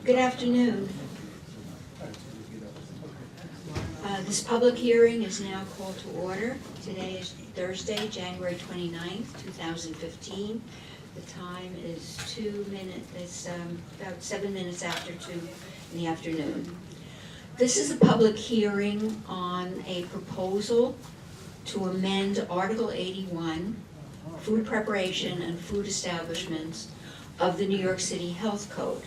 Good afternoon. This public hearing is now called to order. Today is Thursday, January 29th, 2015. The time is about 7 minutes after 2 in the afternoon. This is a public hearing on a proposal to amend Article 81, Food Preparation and Food Establishments of the New York City Health Code.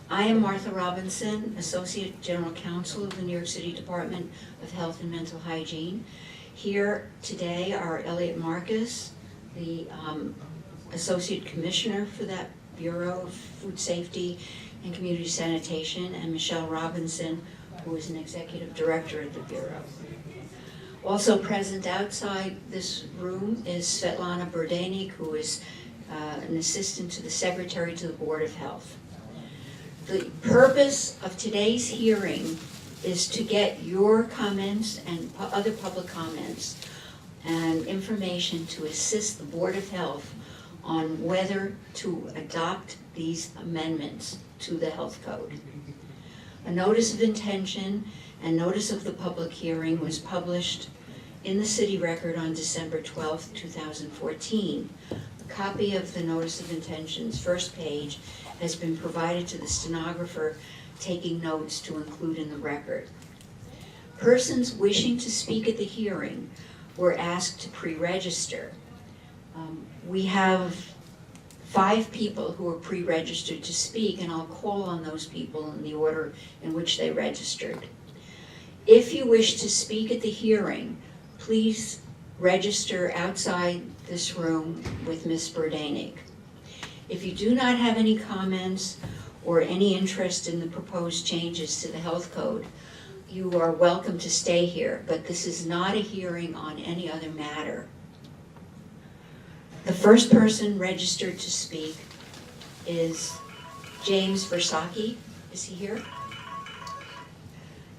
I am Martha Robinson, Associate General Counsel of the New York City Department of Health and Mental Hygiene. Here today are Elliot Marcus, the Associate Commissioner for that Bureau of Food Safety and Community Sanitation, and Michelle Robinson, who is an Executive Director at the Bureau. Also present outside this room is Svetlana Burdanik, who is an Assistant to the Secretary to the Board of Health. The purpose of today's hearing is to get your comments and other public comments and information to assist the Board of Health on whether to adopt these amendments to the Health Code. A notice of intention and notice of the public hearing was published in the City Record on December 12, 2014. A copy of the notice of intention's first page has been provided to the stenographer taking notes to include in the record. Persons wishing to speak at the hearing were asked to pre-register. We have 5 people who are pre-registered to speak, and I'll call on those people in the order in which they registered. If you wish to speak at the hearing, please register outside this room with Ms. Burdanik. If you do not have any comments or any interest in the proposed changes to the Health Code, you are welcome to stay here, but this is not a hearing on any other matter. The first person registered to speak is James Versacchi. Is he here?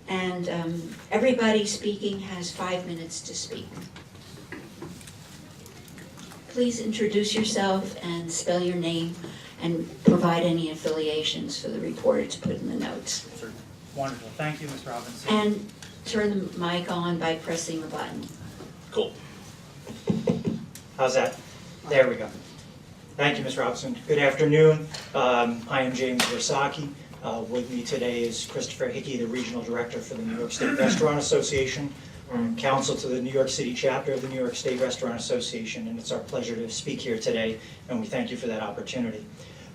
And everybody speaking has 5 minutes to speak. Please introduce yourself and spell your name and provide any affiliations for the reporter to put in the notes. Sure. Wonderful. Thank you, Ms. Robinson. And turn the mic on by pressing the button. Cool. How's that? There we go. Thank you, Ms. Robinson. Good afternoon. I am James Versacchi. With me today is Christopher Hickey, the Regional Director for the New York State Restaurant Association, counsel to the New York City chapter of the New York State Restaurant Association, and it's our pleasure to speak here today, and we thank you for that opportunity.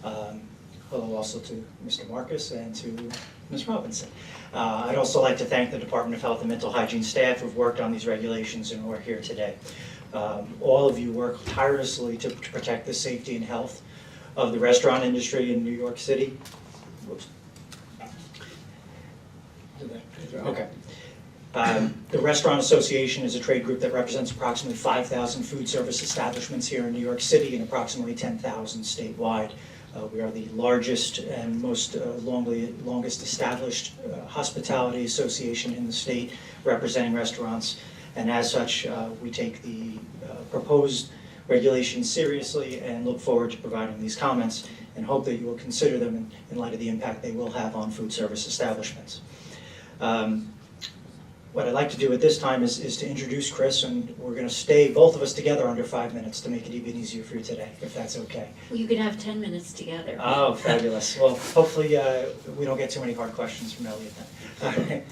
Hello also to Mr. Marcus and to Ms. Robinson. I'd also like to thank the Department of Health and Mental Hygiene staff who've worked on these regulations and who are here today. All of you work tirelessly to protect the safety and health of the restaurant industry in New York City. Whoops. Okay. The Restaurant Association is a trade group that represents approximately 5,000 food service establishments here in New York City and approximately 10,000 statewide. We are the largest and most longest established hospitality association in the state, representing restaurants. And as such, we take the proposed regulations seriously and look forward to providing these comments and hope that you will consider them in light of the impact they will have on food service establishments. What I'd like to do at this time is to introduce Chris, and we're going to stay, both of us, together under 5 minutes to make it even easier for you today, if that's okay. Well, you can have 10 minutes together. Oh, fabulous. Well, hopefully we don't get too many hard questions from Elliot then.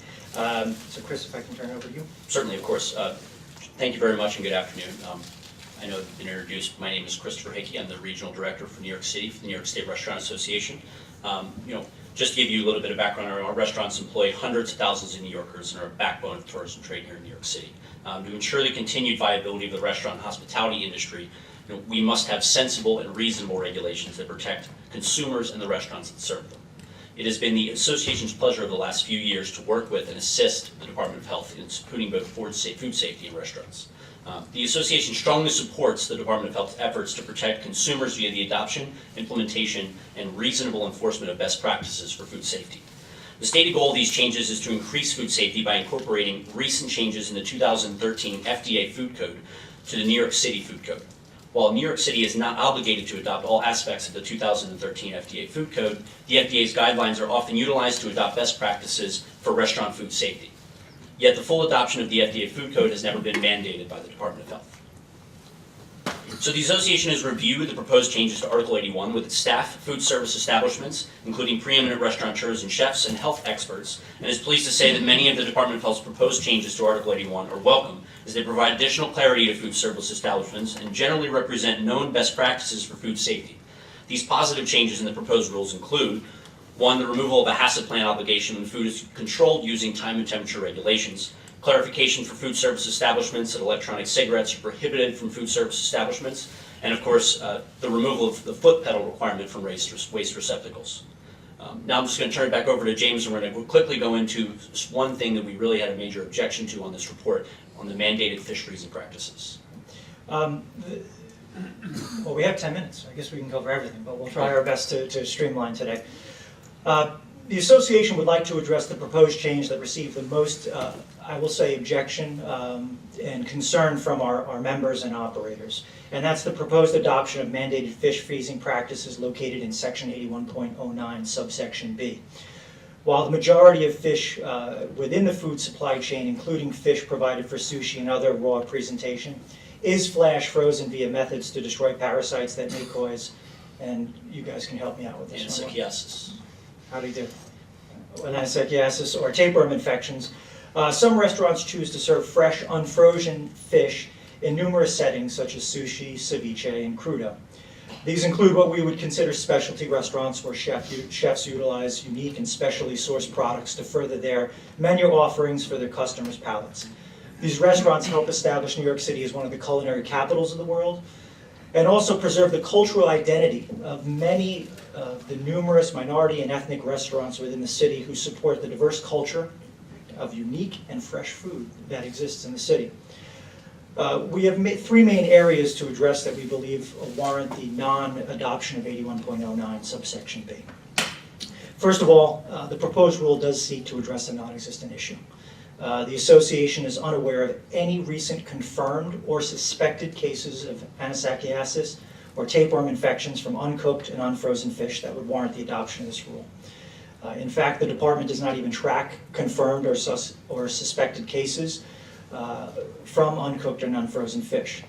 So Chris, if I can turn it over to you. Certainly, of course. Thank you very much and good afternoon. I know I've been introduced. My name is Christopher Hickey. I'm the Regional Director for New York City for the New York State Restaurant Association. Just to give you a little bit of background, our restaurants employ hundreds of thousands of New Yorkers and are a backbone of the tourism trade here in New York City. To ensure the continued viability of the restaurant and hospitality industry, we must have sensible and reasonable regulations that protect consumers and the restaurants that serve them. It has been the association's pleasure over the last few years to work with and assist the Department of Health in supporting both food safety in restaurants. The association strongly supports the Department of Health's efforts to protect consumers via the adoption, implementation, and reasonable enforcement of best practices for food safety. The stated goal of these changes is to increase food safety by incorporating recent changes in the 2013 FDA Food Code to the New York City Food Code. While New York City is not obligated to adopt all aspects of the 2013 FDA Food Code, the FDA's guidelines are often utilized to adopt best practices for restaurant food safety. Yet the full adoption of the FDA Food Code has never been mandated by the Department of Health. So the association has reviewed the proposed changes to Article 81 with its staff, food service establishments, including preeminent restaurateurs and chefs and health experts, and is pleased to say that many of the Department of Health's proposed changes to Article 81 are welcome, as they provide additional clarity to food service establishments and generally represent known best practices for food safety. These positive changes in the proposed rules include: 1, the removal of a HACCP plan obligation when food is controlled using time and temperature regulations. Clarification for food service establishments that electronic cigarettes are prohibited from food service establishments. And of course, the removal of the foot pedal requirement from waste receptacles. Now I'm just going to turn it back over to James, and we're going to quickly go into one thing that we really had a major objection to on this report, on the mandated fish freezing practices. Well, we have 10 minutes. I guess we can cover everything, but we'll try our best to streamline today. The association would like to address the proposed change that received the most, I will say, objection and concern from our members and operators. And that's the proposed adoption of mandated fish freezing practices located in Section 81.09, subsection B. While the majority of fish within the food supply chain, including fish provided for sushi and other raw presentation, is flash frozen via methods to destroy parasites that may cause, and you guys can help me out with this one. Anisakiasis. How do you do? Anisakiasis or tapeworm infections. Some restaurants choose to serve fresh, unfrozen fish in numerous settings, such as sushi, ceviche, and crudo. These include what we would consider specialty restaurants, where chefs utilize unique and specially sourced products to further their menu offerings for their customers' palates. These restaurants help establish New York City as one of the culinary capitals of the world, and also preserve the cultural identity of many of the numerous minority and ethnic restaurants within the city who support the diverse culture of unique and fresh food that exists in the city. We have three main areas to address that we believe warrant the non-adoption of 81.09 subsection B. First of all, the proposed rule does seek to address a non-existent issue. The association is unaware of any recent confirmed or suspected cases of anisakiasis or tapeworm infections from uncooked and unfrozen fish that would warrant the adoption of this rule. In fact, the department does not even track confirmed or suspected cases from uncooked and unfrozen fish.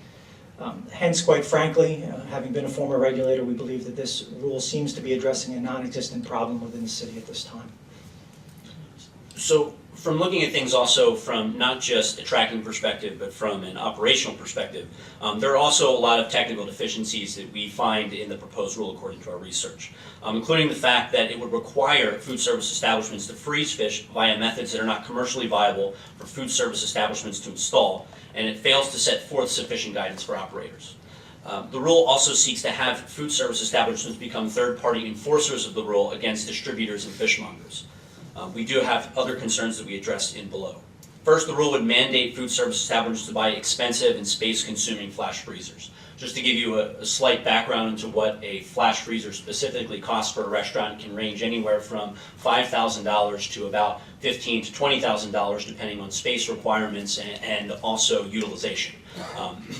Hence, quite frankly, having been a former regulator, we believe that this rule seems to be addressing a non-existent problem within the city at this time. So, from looking at things also from not just a tracking perspective, but from an operational perspective, there are also a lot of technical deficiencies that we find in the proposed rule according to our research, including the fact that it would require food service establishments to freeze fish via methods that are not commercially viable for food service establishments to install, and it fails to set forth sufficient guidance for operators. The rule also seeks to have food service establishments become third-party enforcers of the rule against distributors and fishmongers. We do have other concerns that we addressed in below. First, the rule would mandate food service establishments to buy expensive and space-consuming flash freezers. Just to give you a slight background into what a flash freezer specifically costs for a restaurant, it can range anywhere from $5,000 to about $15,000 to $20,000, depending on space requirements and also utilization.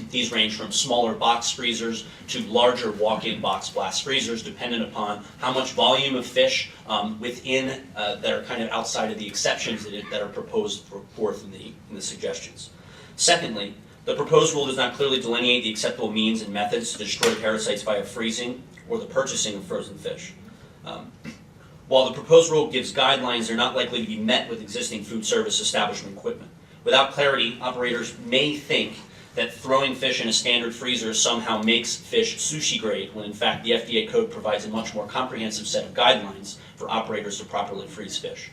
These range from smaller box freezers to larger walk-in box blast freezers, dependent upon how much volume of fish within that are kind of outside of the exceptions that are proposed forth in the suggestions. Secondly, the proposed rule does not clearly delineate the acceptable means and methods to destroy parasites via freezing or the purchasing of frozen fish. While the proposed rule gives guidelines, they're not likely to be met with existing food service establishment equipment. Without clarity, operators may think that throwing fish in a standard freezer somehow makes fish sushi grade, when in fact the FDA code provides a much more comprehensive set of guidelines for operators to properly freeze fish.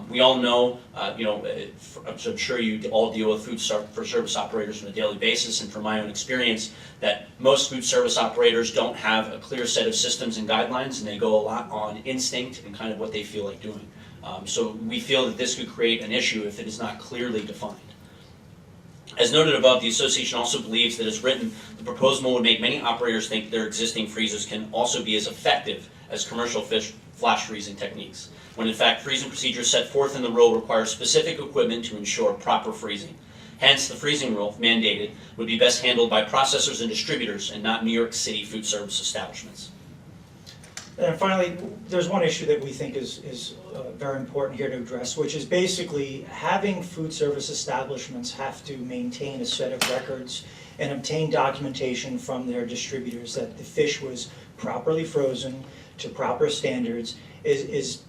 We all know, I'm sure you all deal with food service operators on a daily basis, and from my own experience, that most food service operators don't have a clear set of systems and guidelines, and they go a lot on instinct and kind of what they feel like doing. So we feel that this could create an issue if it is not clearly defined. As noted above, the association also believes that as written, the proposed rule would make many operators think their existing freezers can also be as effective as commercial fish flash freezing techniques, when in fact freezing procedures set forth in the rule require specific equipment to ensure proper freezing. Hence, the freezing rule, if mandated, would be best handled by processors and distributors and not New York City food service establishments. And finally, there's one issue that we think is very important here to address, which is basically having food service establishments have to maintain a set of records and obtain documentation from their distributors that the fish was properly frozen to proper standards is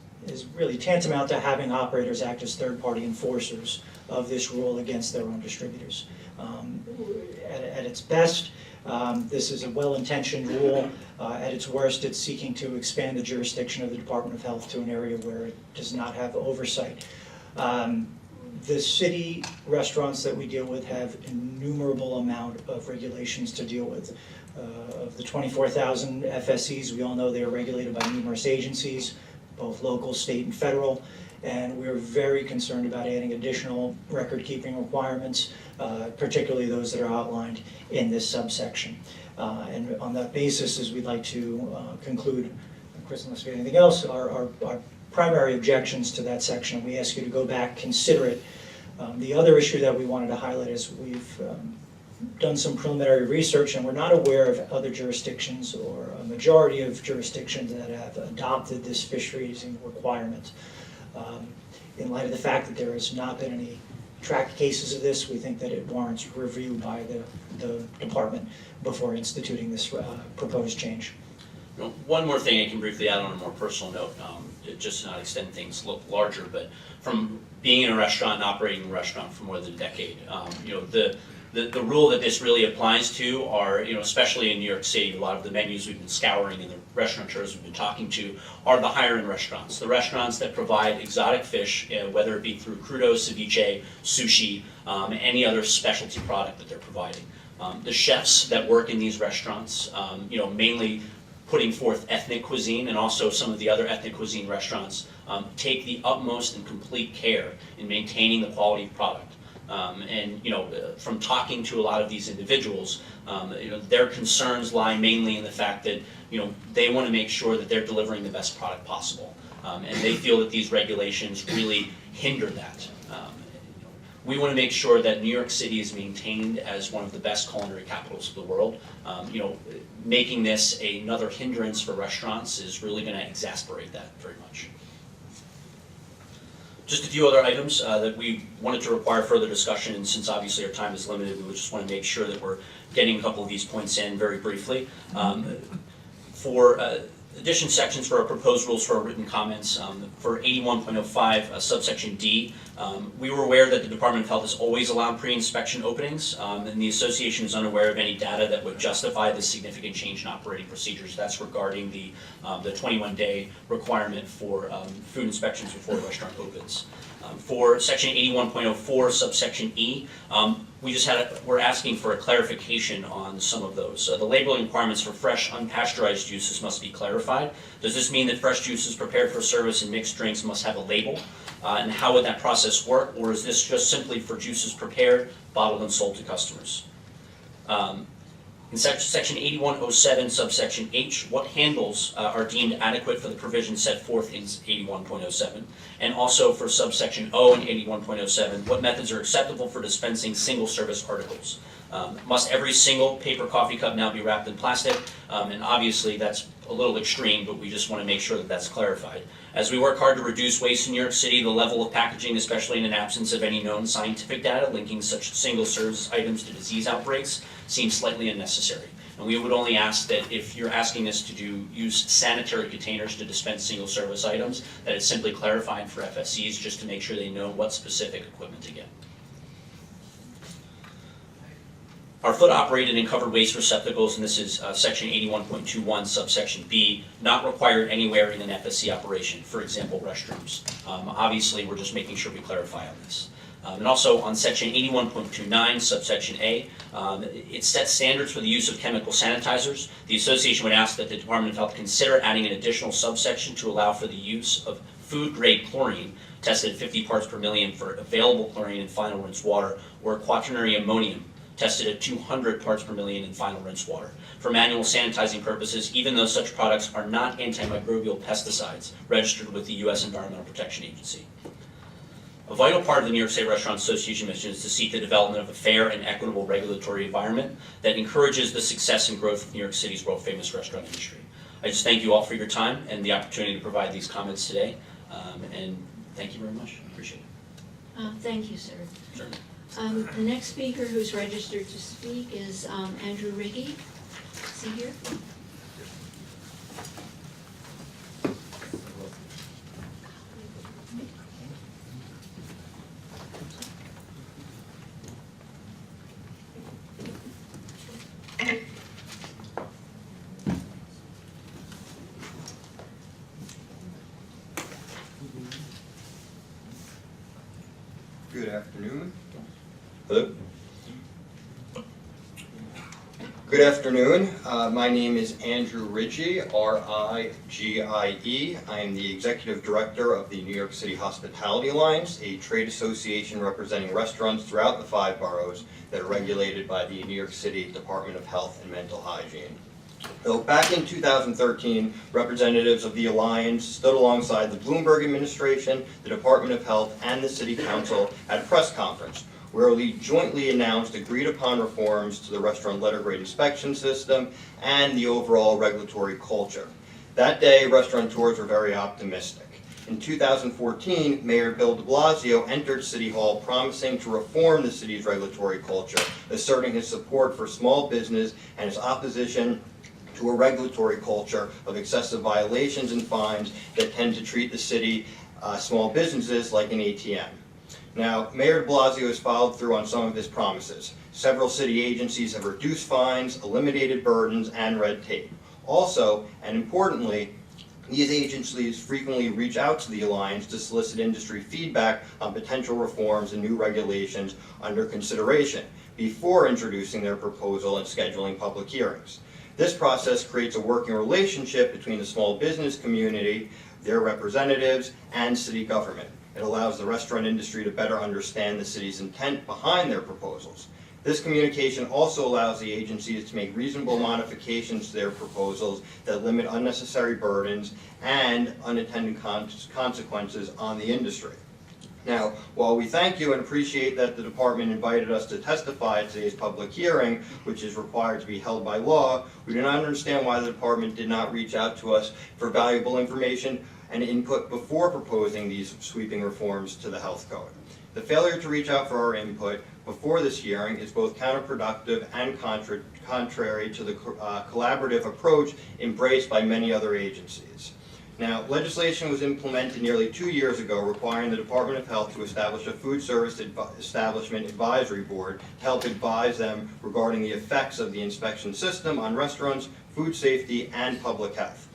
really tantamount to having operators act as third-party enforcers of this rule against their own distributors. At its best, this is a well-intentioned rule. At its worst, it's seeking to expand the jurisdiction of the Department of Health to an area where it does not have oversight. The city restaurants that we deal with have innumerable amount of regulations to deal with. Of the 24,000 FSCs, we all know they are regulated by numerous agencies, both local, state, and federal. And we're very concerned about adding additional record-keeping requirements, particularly those that are outlined in this subsection. And on that basis, as we'd like to conclude, Chris, unless we have anything else, our primary objections to that section, we ask you to go back, consider it. The other issue that we wanted to highlight is we've done some preliminary research, and we're not aware of other jurisdictions or a majority of jurisdictions that have adopted this fish freezing requirement. In light of the fact that there has not been any tracked cases of this, we think that it warrants review by the department before instituting this proposed change. You know, one more thing I can briefly add on a more personal note, just to not extend things larger, but from being in a restaurant and operating a restaurant for more than a decade, you know, the rule that this really applies to are, you know, especially in New York City, a lot of the menus we've been scouring and the restaurateurs we've been talking to are the higher end restaurants, the restaurants that provide exotic fish, whether it be through crudo, ceviche, sushi, any other specialty product that they're providing. The chefs that work in these restaurants, you know, mainly putting forth ethnic cuisine, and also some of the other ethnic cuisine restaurants take the utmost and complete care in maintaining the quality of product. And you know, from talking to a lot of these individuals, you know, their concerns lie mainly in the fact that, you know, they want to make sure that they're delivering the best product possible, and they feel that these regulations really hinder that. We want to make sure that New York City is maintained as one of the best culinary capitals of the world. You know, making this another hindrance for restaurants is really going to exasperate that very much. Just a few other items that we wanted to require further discussion, and since obviously our time is limited, we just want to make sure that we're getting a couple of these points in very briefly. For addition sections for our proposed rules for our written comments, for 81.05 subsection D, we were aware that the Department of Health has always allowed pre-inspection openings, and the association is unaware of any data that would justify this significant change in operating procedures. That's regarding the 21-day requirement for food inspections before a restaurant opens. For section 81.04 subsection E, we're asking for a clarification on some of those. The labeling requirements for fresh, unpasteurized juices must be clarified. Does this mean that fresh juices prepared for service and mixed drinks must have a label? And how would that process work? Or is this just simply for juices prepared, bottled, and sold to customers? In section 8107 subsection H, what handles are deemed adequate for the provision set forth in 81.07? And also for subsection O in 81.07, what methods are acceptable for dispensing single service articles? Must every single paper coffee cup now be wrapped in plastic? And obviously that's a little extreme, but we just want to make sure that that's clarified. As we work hard to reduce waste in New York City, the level of packaging, especially in an absence of any known scientific data linking such single-service items to disease outbreaks, seems slightly unnecessary. And we would only ask that if you're asking us to use sanitary containers to dispense single-service items, that it's simply clarified for FSCs just to make sure they know what specific equipment to get. Our foot-operated and covered waste receptacles, and this is section 81.21 subsection B, not required anywhere in an FSC operation, for example, restrooms. Obviously, we're just making sure we clarify on this. And also on section 81.29 subsection A, it sets standards for the use of chemical sanitizers. The association would ask that the Department of Health consider adding an additional subsection to allow for the use of food-grade chlorine tested at 50 parts per million for available chlorine in final rinse water, or quaternary ammonium tested at 200 parts per million in final rinse water for manual sanitizing purposes, even though such products are not antimicrobial pesticides registered with the U.S. Environmental Protection Agency. A vital part of the New York State Restaurant Association mission is to seek the development of a fair and equitable regulatory environment that encourages the success and growth of New York City's world-famous restaurant industry. I just thank you all for your time and the opportunity to provide these comments today, and thank you very much. I appreciate it. Thank you, sir. Certainly. The next speaker who's registered to speak is Andrew Riggi. Is he here? Good afternoon. Hello. Good afternoon. My name is Andrew Riggi, R-I-G-I-E. I am the Executive Director of the New York City Hospitality Alliance, a trade association representing restaurants throughout the 5 boroughs that are regulated by the New York City Department of Health and Mental Hygiene. So back in 2013, representatives of the Alliance stood alongside the Bloomberg administration, the Department of Health, and the City Council at a press conference where we jointly announced agreed-upon reforms to the restaurant letter grade inspection system and the overall regulatory culture. That day, restaurateurs were very optimistic. In 2014, Mayor Bill de Blasio entered City Hall promising to reform the city's regulatory culture, asserting his support for small business and his opposition to a regulatory culture of excessive violations and fines that tend to treat the city small businesses like an ATM. Now, Mayor de Blasio has followed through on some of his promises. Several city agencies have reduced fines, eliminated burdens, and red tape. Also, and importantly, these agencies frequently reach out to the Alliance to solicit industry feedback on potential reforms and new regulations under consideration before introducing their proposal and scheduling public hearings. This process creates a working relationship between the small business community, their representatives, and city government. It allows the restaurant industry to better understand the city's intent behind their proposals. This communication also allows the agencies to make reasonable modifications to their proposals that limit unnecessary burdens and unintended consequences on the industry. Now, while we thank you and appreciate that the department invited us to testify at today's public hearing, which is required to be held by law, we do not understand why the department did not reach out to us for valuable information and input before proposing these sweeping reforms to the health code. The failure to reach out for our input before this hearing is both counterproductive and contrary to the collaborative approach embraced by many other agencies. Now, legislation was implemented nearly 2 years ago requiring the Department of Health to establish a food service establishment advisory board to help advise them regarding the effects of the inspection system on restaurants, food safety, and public health.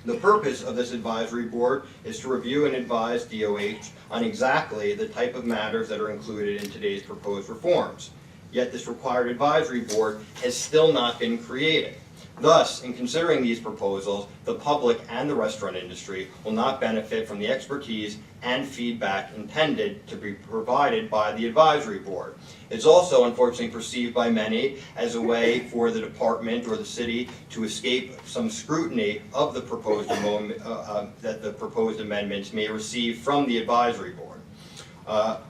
The purpose of this advisory board is to review and advise DOH on exactly the type of matters that are included in today's proposed reforms. Yet this required advisory board has still not been created. Thus, in considering these proposals, the public and the restaurant industry will not benefit from the expertise and feedback intended to be provided by the advisory board. It's also unfortunately perceived by many as a way for the department or the city to escape some scrutiny of the proposed that the proposed amendments may receive from the advisory board.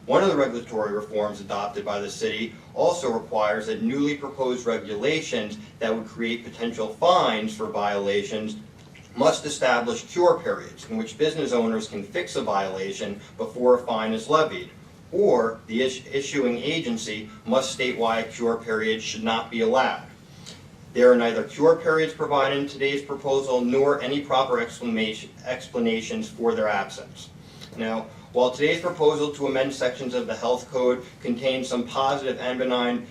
One of the regulatory reforms adopted by the city also requires that newly proposed regulations that would create potential fines for violations must establish cure periods in which business owners can fix a violation before a fine is levied, or the issuing agency must state why a cure period should not be allowed. There are neither cure periods provided in today's proposal nor any proper explanations for their absence. Now, while today's proposal to amend sections of the health code contains some positive and benign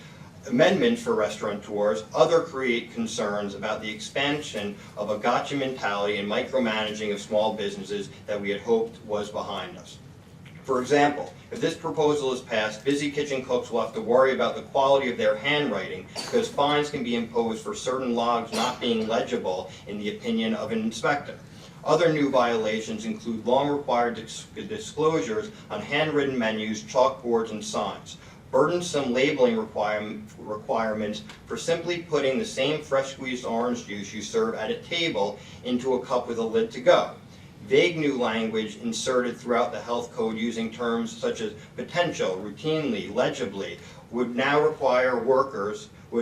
amendments for restaurateurs, others create concerns about the expansion of a gotcha mentality and micromanaging of small businesses that we had hoped was behind us. For example, if this proposal is passed, busy kitchen cooks will have to worry about the quality of their handwriting because fines can be imposed for certain logs not being legible in the opinion of an inspector. Other new violations include long required disclosures on handwritten menus, chalkboards, and signs, burdensome labeling requirements for simply putting the same fresh squeezed orange juice you serve at a table into a cup with a lid to go, vague new language inserted throughout the health code using terms such as potential, routinely, legibly, would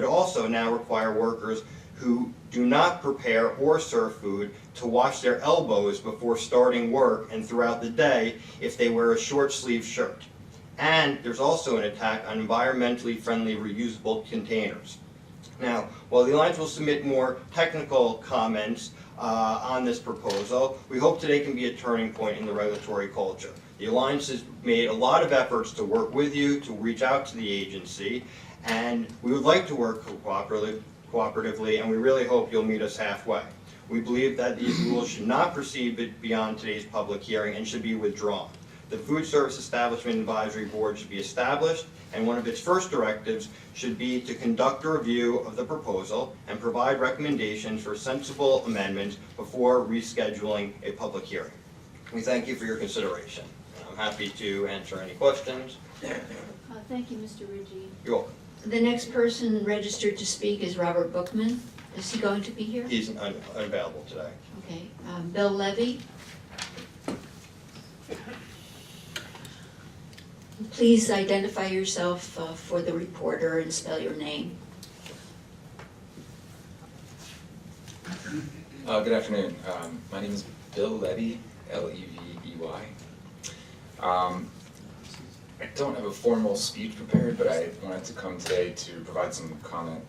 also now require workers who do not prepare or serve food to wash their elbows before starting work and throughout the day if they wear a short sleeve shirt. And there's also an attack on environmentally friendly reusable containers. Now, while the Alliance will submit more technical comments on this proposal, we hope today can be a turning point in the regulatory culture. The Alliance has made a lot of efforts to work with you, to reach out to the agency, and we would like to work cooperatively, and we really hope you'll meet us halfway. We believe that these rules should not proceed beyond today's public hearing and should be withdrawn. The Food Service Establishment Advisory Board should be established, and one of its first directives should be to conduct a review of the proposal and provide recommendations for sensible amendments before rescheduling a public hearing. We thank you for your consideration. I'm happy to answer any questions. Thank you, Mr. Ritchie. You're welcome. The next person registered to speak is Robert Bookman. Is he going to be here? He's unavailable today. Okay. Bill Levy? Please identify yourself for the reporter and spell your name. Good afternoon. My name is Bill Levy, L-E-V-E-Y. I don't have a formal speech prepared, but I wanted to come today to provide some comment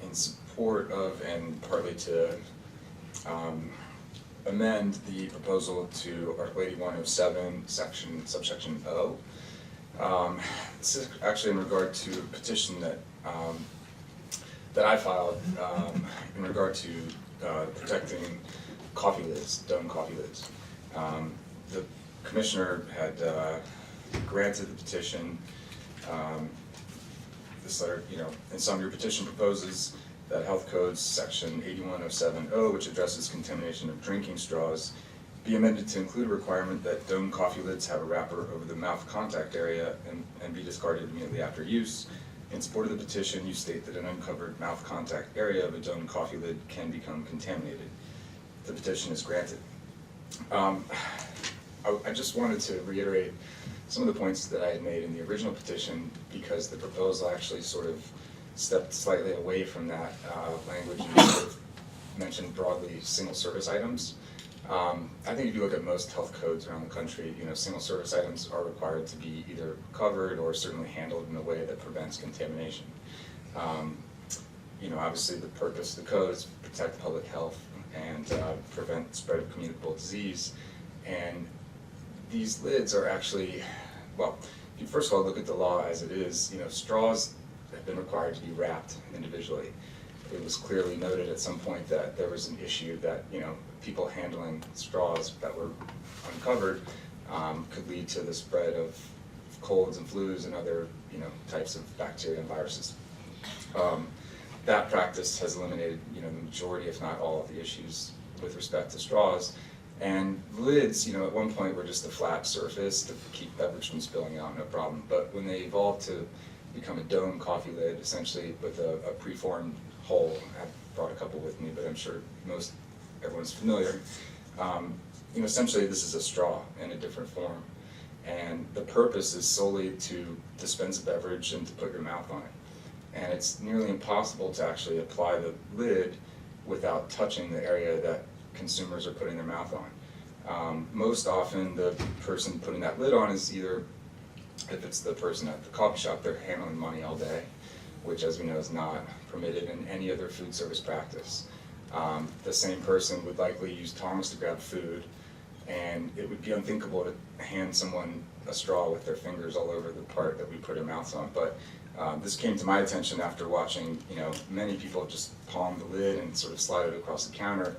in support of and partly to amend the proposal to Article 8107, subsection O. This is actually in regard to a petition that I filed in regard to protecting coffee lids, dome coffee lids. The commissioner had granted the petition. This letter, in sum, your petition proposes that Health Code's section 81070, which addresses contamination of drinking straws, be amended to include a requirement that dome coffee lids have a wrapper over the mouth contact area and be discarded immediately after use. In support of the petition, you state that an uncovered mouth contact area of a dome coffee lid can become contaminated. The petition is granted. I just wanted to reiterate some of the points that I had made in the original petition because the proposal actually sort of stepped slightly away from that language and sort of mentioned broadly single service items. I think if you look at most health codes around the country, single service items are required to be either covered or certainly handled in a way that prevents contamination. Obviously the purpose of the code is to protect public health and prevent spread of communicable disease. And these lids are actually, well, if you first of all look at the law as it is, straws have been required to be wrapped individually. It was clearly noted at some point that there was an issue that, people handling straws that were uncovered could lead to the spread of colds and flus and other, types of bacteria and viruses. That practice has eliminated, the majority, if not all, of the issues with respect to straws. And lids, at one point were just a flat surface to keep beverage from spilling out, no problem. But when they evolved to become a dome coffee lid, essentially with a preformed hole, I've brought a couple with me, but I'm sure everyone's familiar. Essentially this is a straw in a different form. And the purpose is solely to dispense a beverage and to put your mouth on it. And it's nearly impossible to actually apply the lid without touching the area that consumers are putting their mouth on. Most often the person putting that lid on is either, if it's the person at the coffee shop, they're handling money all day, which as we know is not permitted in any other food service practice. The same person would likely use tongs to grab food, and it would be unthinkable to hand someone a straw with their fingers all over the part that we put our mouths on. But this came to my attention after watching, many people just palm the lid and sort of slide it across the counter.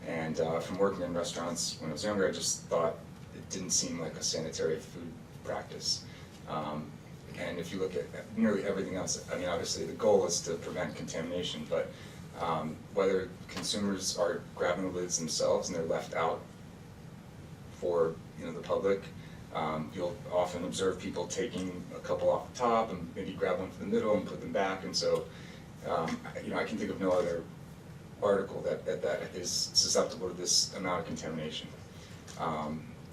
And from working in restaurants when I was younger, I just thought it didn't seem like a sanitary food practice. And if you look at nearly everything else, obviously the goal is to prevent contamination, but whether consumers are grabbing the lids themselves and they're left out for the public, you'll often observe people taking a couple off the top and maybe grab one from the middle and put them back. And so, I can think of no other article that is susceptible to this amount of contamination.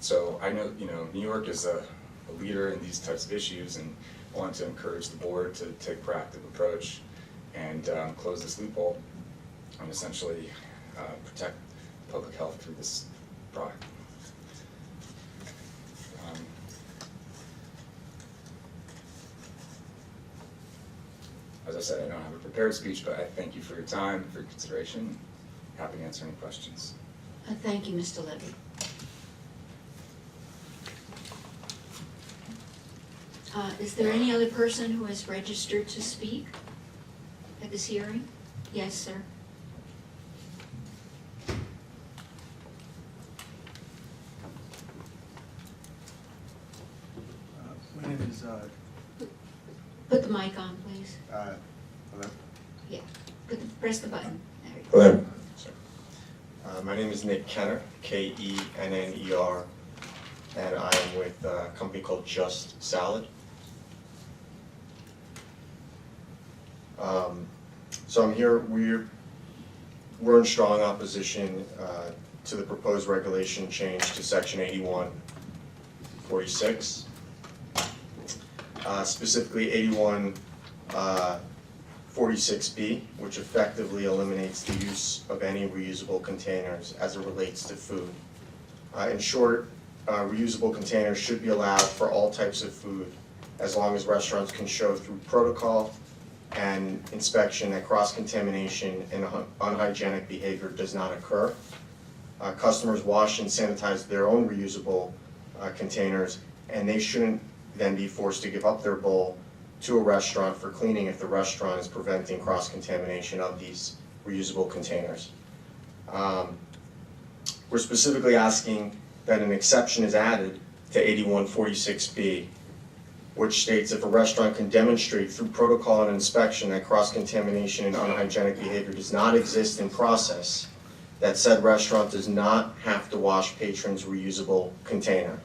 So I know, New York is a leader in these types of issues, and I want to encourage the board to take a proactive approach and close this loophole and essentially protect public health through this product. As I said, I don't have a prepared speech, but I thank you for your time, for your consideration. Happy to answer any questions. Thank you, Mr. Levy. Is there any other person who has registered to speak at this hearing? Yes, sir. My name is, Put the mic on, please. hello? Yeah, press the button. There you go. Hello. My name is Nick Kenner, Kenner, and I am with a company called Just Salad. So I'm here, we're in strong opposition to the proposed regulation change to section 8146. Specifically 8146B, which effectively eliminates the use of any reusable containers as it relates to food. In short, reusable containers should be allowed for all types of food as long as restaurants can show through protocol and inspection that cross-contamination and unhygienic behavior does not occur. Customers wash and sanitize their own reusable containers, and they shouldn't then be forced to give up their bowl to a restaurant for cleaning if the restaurant is preventing cross-contamination of these reusable containers. We're specifically asking that an exception is added to 8146B, which states if a restaurant can demonstrate through protocol and inspection that cross-contamination and unhygienic behavior does not exist in process, that said restaurant does not have to wash patrons' reusable container.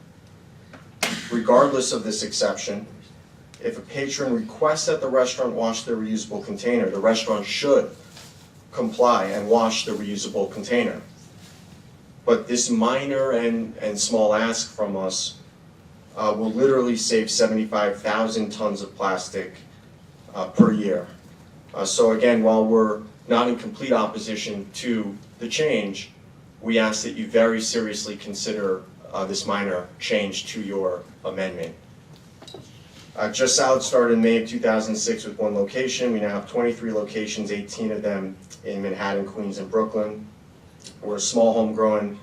Regardless of this exception, if a patron requests that the restaurant wash their reusable container, the restaurant should comply and wash the reusable container. But this minor and small ask from us will literally save 75,000 tons of plastic per year. So again, while we're not in complete opposition to the change, we ask that you very seriously consider this minor change to your amendment. Just Salad started in May of 2006 with one location. We now have 23 locations, 18 of them in Manhattan, Queens, and Brooklyn. We're a small homegrown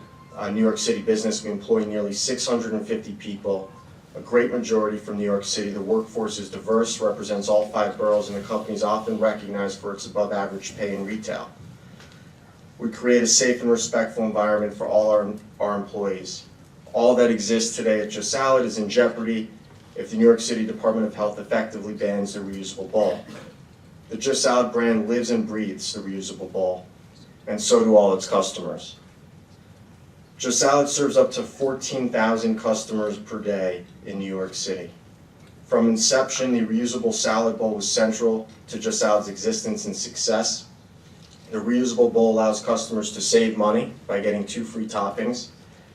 New York City business. We employ nearly 650 people, a great majority from New York City. The workforce is diverse, represents all 5 boroughs, and the company is often recognized for its above average pay in retail. We create a safe and respectful environment for all our employees. All that exists today at Just Salad is in jeopardy if the New York City Department of Health effectively bans the reusable bowl. The Just Salad brand lives and breathes the reusable bowl, and so do all its customers. Just Salad serves up to 14,000 customers per day in New York City. From inception, the reusable salad bowl was central to Just Salad's existence and success. The reusable bowl allows customers to save money by getting 2 free toppings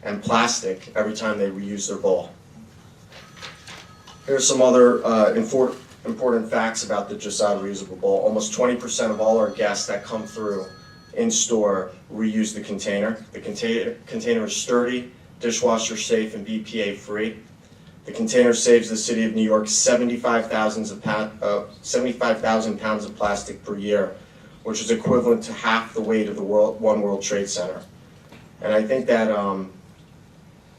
and plastic every time they reuse their bowl. Here's some other important facts about the Just Salad reusable bowl. Almost 20% of all our guests that come through in store reuse the container. The container is sturdy, dishwasher safe, and BPA free. The container saves the city of New York 75,000 pounds of plastic per year, which is equivalent to half the weight of the One World Trade Center. And I think that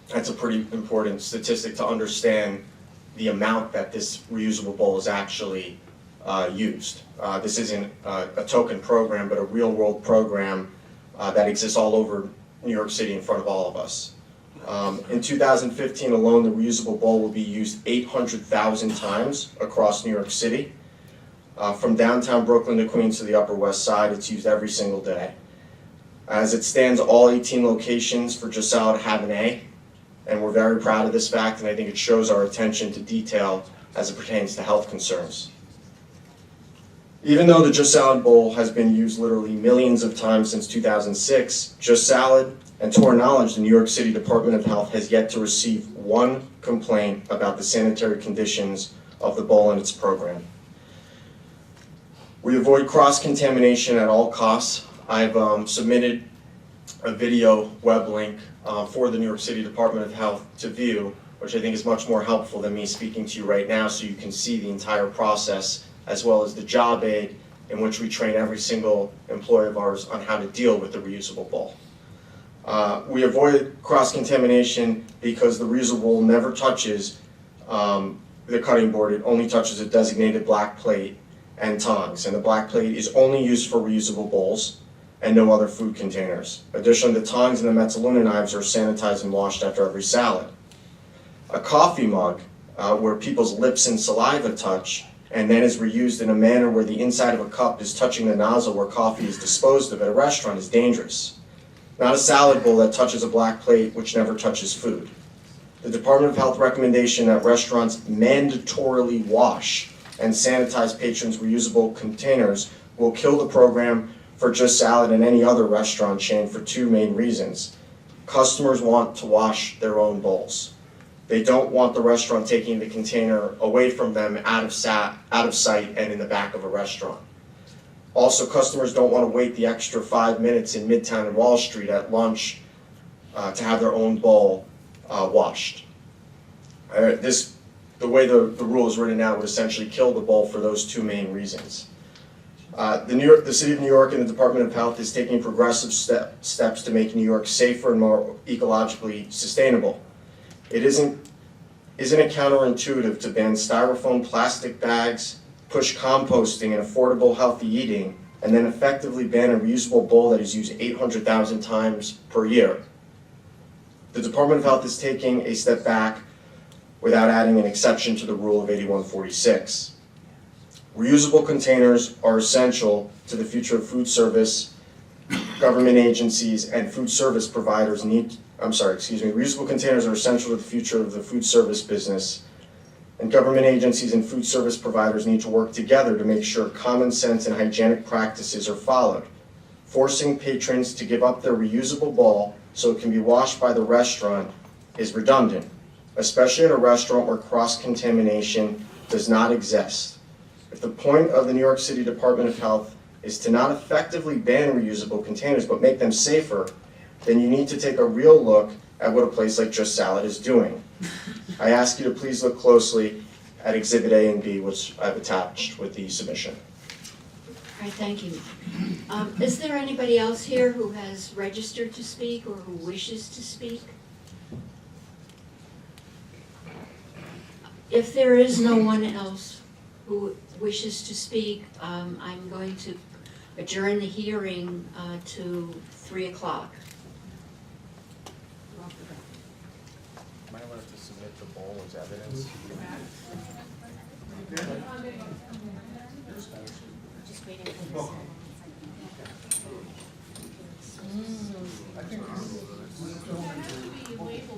that's a pretty important statistic to understand the amount that this reusable bowl is actually used. This isn't a token program, but a real-world program that exists all over New York City in front of all of us. In 2015 alone, the reusable bowl will be used 800,000 times across New York City. From downtown Brooklyn to Queens to the Upper West Side, it's used every single day. As it stands, all 18 locations for Just Salad have an A, and we're very proud of this fact, and I think it shows our attention to detail as it pertains to health concerns. Even though the Just Salad Bowl has been used literally millions of times since 2006, Just Salad, and to our knowledge, the New York City Department of Health has yet to receive one complaint about the sanitary conditions of the bowl and its program. We avoid cross-contamination at all costs. I've submitted a video web link for the New York City Department of Health to view, which I think is much more helpful than me speaking to you right now, so you can see the entire process as well as the job aid in which we train every single employee of ours on how to deal with the reusable bowl. We avoid cross-contamination because the reusable bowl never touches the cutting board. It only touches a designated black plate and tongs, and the black plate is only used for reusable bowls and no other food containers. Additionally, the tongs and the Mezzaluna knives are sanitized and washed after every salad. A coffee mug, where people's lips and saliva touch, and then is reused in a manner where the inside of a cup is touching the nozzle where coffee is disposed of at a restaurant, is dangerous. Not a salad bowl that touches a black plate which never touches food. The Department of Health recommendation that restaurants mandatorily wash and sanitize patrons' reusable containers will kill the program for Just Salad and any other restaurant chain for two main reasons. Customers want to wash their own bowls. They don't want the restaurant taking the container away from them out of sight and in the back of a restaurant. Also, customers don't want to wait the extra 5 minutes in Midtown and Wall Street at lunch to have their own bowl washed. The way the rule is written out would essentially kill the bowl for those two main reasons. The City of New York and the Department of Health is taking progressive steps to make New York safer and more ecologically sustainable. Isn't it counterintuitive to ban styrofoam plastic bags, push composting and affordable healthy eating, and then effectively ban a reusable bowl that is used 800,000 times per year? The Department of Health is taking a step back without adding an exception to the rule of 8146. Reusable containers are essential to the future of food service. Government agencies and food service providers reusable containers are essential to the future of the food service business, and government agencies and food service providers need to work together to make sure common sense and hygienic practices are followed. Forcing patrons to give up their reusable bowl so it can be washed by the restaurant is redundant, especially at a restaurant where cross-contamination does not exist. If the point of the New York City Department of Health is to not effectively ban reusable containers but make them safer, then you need to take a real look at what a place like Just Salad is doing. I ask you to please look closely at Exhibit A and B, which I've attached with the submission. All right, thank you. Is there anybody else here who has registered to speak or who wishes to speak? If there is no one else who wishes to speak, I'm going to adjourn the hearing to 3 o'clock. Might have to submit the bowl as evidence. Just waiting for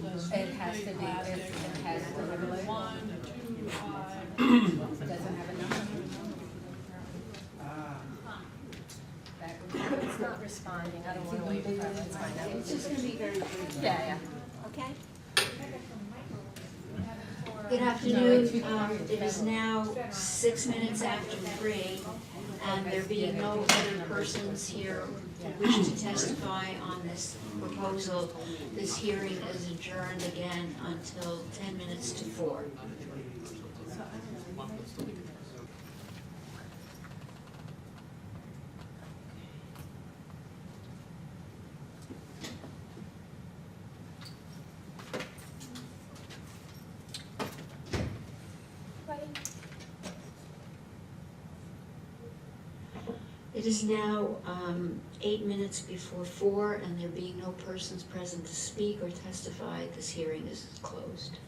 this. It has to be, it has to have a label. 1, 2, 5. It doesn't have a number. It's not responding, I don't want to wait for it, it's fine. It's just gonna be very brief. Yeah, Okay? Good afternoon. It is now 6 minutes after 3, and there being no other persons here who wish to testify on this proposal, this hearing is adjourned again until 10 minutes to 4. It is now 8 minutes before 4, and there being no persons present to speak or testify, this hearing is closed.